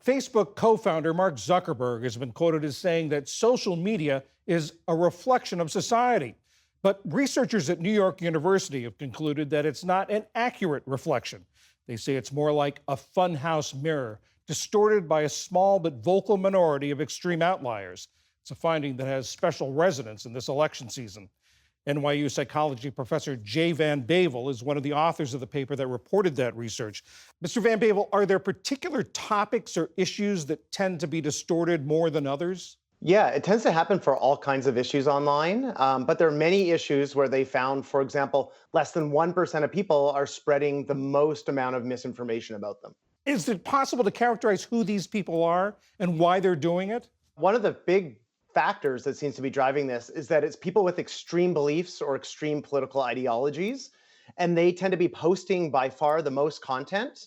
Facebook co-founder Mark Zuckerberg has been quoted as saying that social media is a reflection of society. But researchers at New York University have concluded that it's not an accurate reflection. They say it's more like a funhouse mirror, distorted by a small but vocal minority of extreme outliers. It's a finding that has special resonance in this election season. NYU psychology professor Jay Van Bavel is one of the authors of the paper that reported that research. Mr. Van Bavel, are there particular topics or issues that tend to be distorted more than others? Yeah, it tends to happen for all kinds of issues online, but there are many issues where they found, for example, less than 1% of people are spreading the most amount of misinformation about them. Is it possible to characterize who these people are and why they're doing it? One of the big factors that seems to be driving this is that it's people with extreme beliefs or extreme political ideologies, and they tend to be posting by far the most content.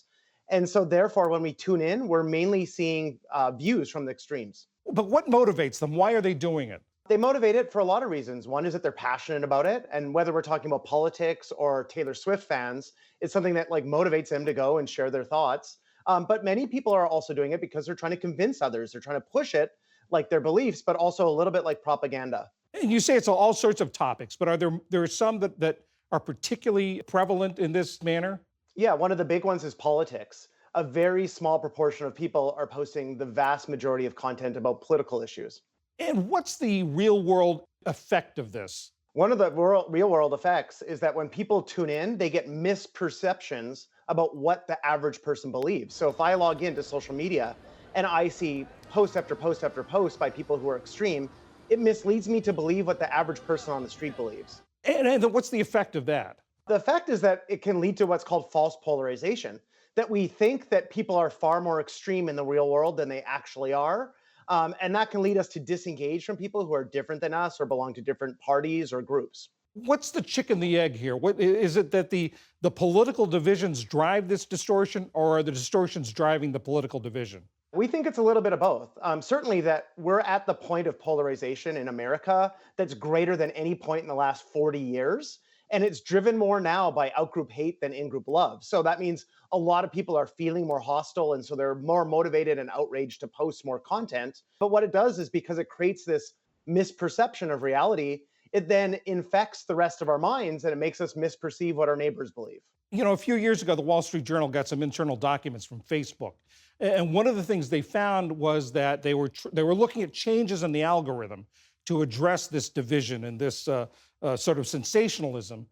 And so therefore, when we tune in, we're mainly seeing views from the extremes. But what motivates them? Why are they doing it? They motivate it for a lot of reasons. One is that they're passionate about it. And whether we're talking about politics or Taylor Swift fans, it's something that motivates them to go and share their thoughts. But many people are also doing it because they're trying to convince others. They're trying to push it like their beliefs, but also a little bit like propaganda. And you say it's all sorts of topics, but are there are some that are particularly prevalent in this manner? Yeah, one of the big ones is politics. A very small proportion of people are posting the vast majority of content about political issues. And what's the real world effect of this? One of the real world effects is that when people tune in, they get misperceptions about what the average person believes. So if I log into social media and I see post after post after post by people who are extreme, it misleads me to believe what the average person on the street believes. And what's the effect of that? The effect is that it can lead to what's called false polarization, that we think that people are far more extreme in the real world than they actually are. And that can lead us to disengage from people who are different than us or belong to different parties or groups. What's the chicken the egg here? What is it that the political divisions drive this distortion, or are the distortions driving the political division? We think it's a little bit of both. Certainly that we're at the point of polarization in America that's greater than any point in the last 40 years. And it's driven more now by outgroup hate than in-group love. So that means a lot of people are feeling more hostile, and so they're more motivated and outraged to post more content. But what it does is, because it creates this misperception of reality, it then infects the rest of our minds and it makes us misperceive what our neighbors believe. You know, a few years ago, the Wall Street Journal got some internal documents from Facebook. And one of the things they found was that they were looking at changes in the algorithm to address this division and this sort of sensationalism.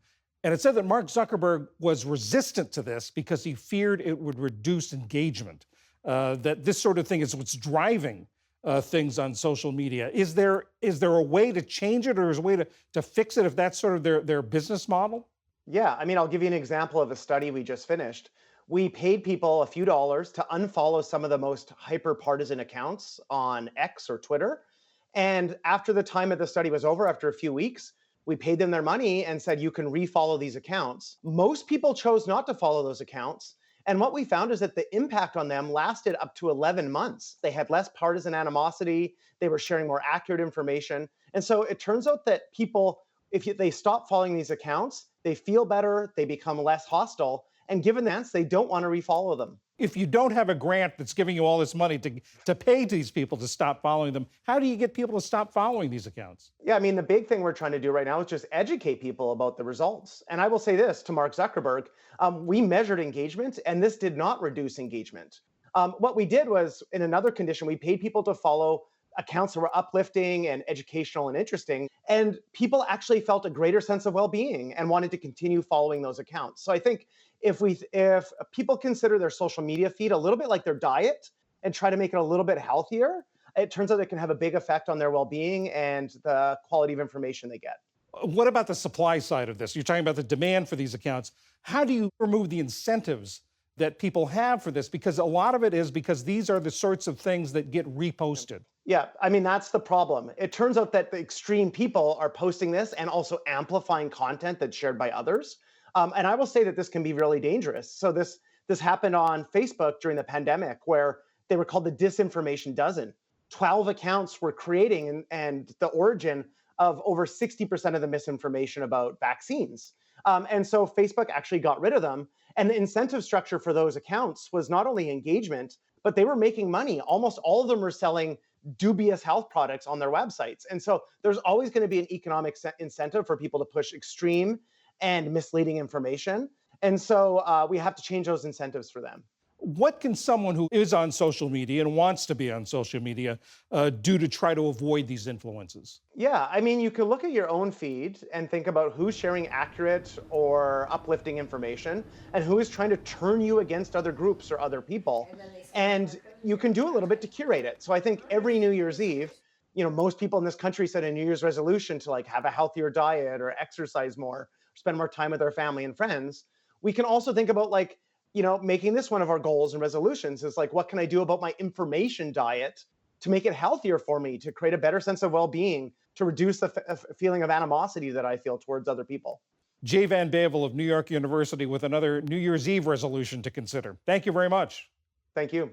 And it said that Mark Zuckerberg was resistant to this because he feared it would reduce engagement, that this sort of thing is what's driving things on social media. Is there a way to change it, or is there a way to fix it if that's sort of their business model? Yeah, I mean, I'll give you an example of a study we just finished. We paid people a few dollars to unfollow some of the most hyper-partisan accounts on X or Twitter. And after the time of the study was over, after a few weeks, we paid them their money and said, you can refollow these accounts. Most people chose not to follow those accounts. And what we found is that the impact on them lasted up to 11 months. They had less partisan animosity. They were sharing more accurate information. And so it turns out that people, they stop following these accounts, they feel better, they become less hostile. And given that, they don't want to refollow them. If you don't have a grant that's giving you all this money to pay these people to stop following them, how do you get people to stop following these accounts? Yeah, I mean, the big thing we're trying to do right now is just educate people about the results. And I will say this to Mark Zuckerberg, we measured engagement, and this did not reduce engagement. What we did was, in another condition, we paid people to follow accounts that were uplifting and educational and interesting, and people actually felt a greater sense of well-being and wanted to continue following those accounts. So I think if people consider their social media feed a little bit like their diet and try to make it a little bit healthier, it turns out it can have a big effect on their well-being and the quality of information they get. What about the supply side of this? You're talking about the demand for these accounts. How do you remove the incentives that people have for this? Because a lot of it is because these are the sorts of things that get reposted. Yeah, I mean, that's the problem. It turns out that the extreme people are posting this and also amplifying content that's shared by others. And I will say that this can be really dangerous. So this happened on Facebook during the pandemic, where they were called the disinformation dozen. 12 accounts were creating and the origin of over 60% of the misinformation about vaccines. And so Facebook actually got rid of them. And the incentive structure for those accounts was not only engagement, but they were making money. Almost all of them were selling dubious health products on their websites. And so there's always going to be an economic incentive for people to push extreme and misleading information. And so we have to change those incentives for them. What can someone who is on social media and wants to be on social media do to try to avoid these influences? Yeah, I mean, you could look at your own feed and think about who's sharing accurate or uplifting information and who is trying to turn you against other groups or other people. And you can do a little bit to curate it. So I think every New Year's Eve, most people in this country set a New Year's resolution to like have a healthier diet or exercise more, spend more time with their family and friends. We can also think about like, making this one of our goals and resolutions is like, what can I do about my information diet to make it healthier for me, to create a better sense of well-being, to reduce the feeling of animosity that I feel towards other people. Jay Van Bavel of New York University with another New Year's Eve resolution to consider. Thank you very much. Thank you.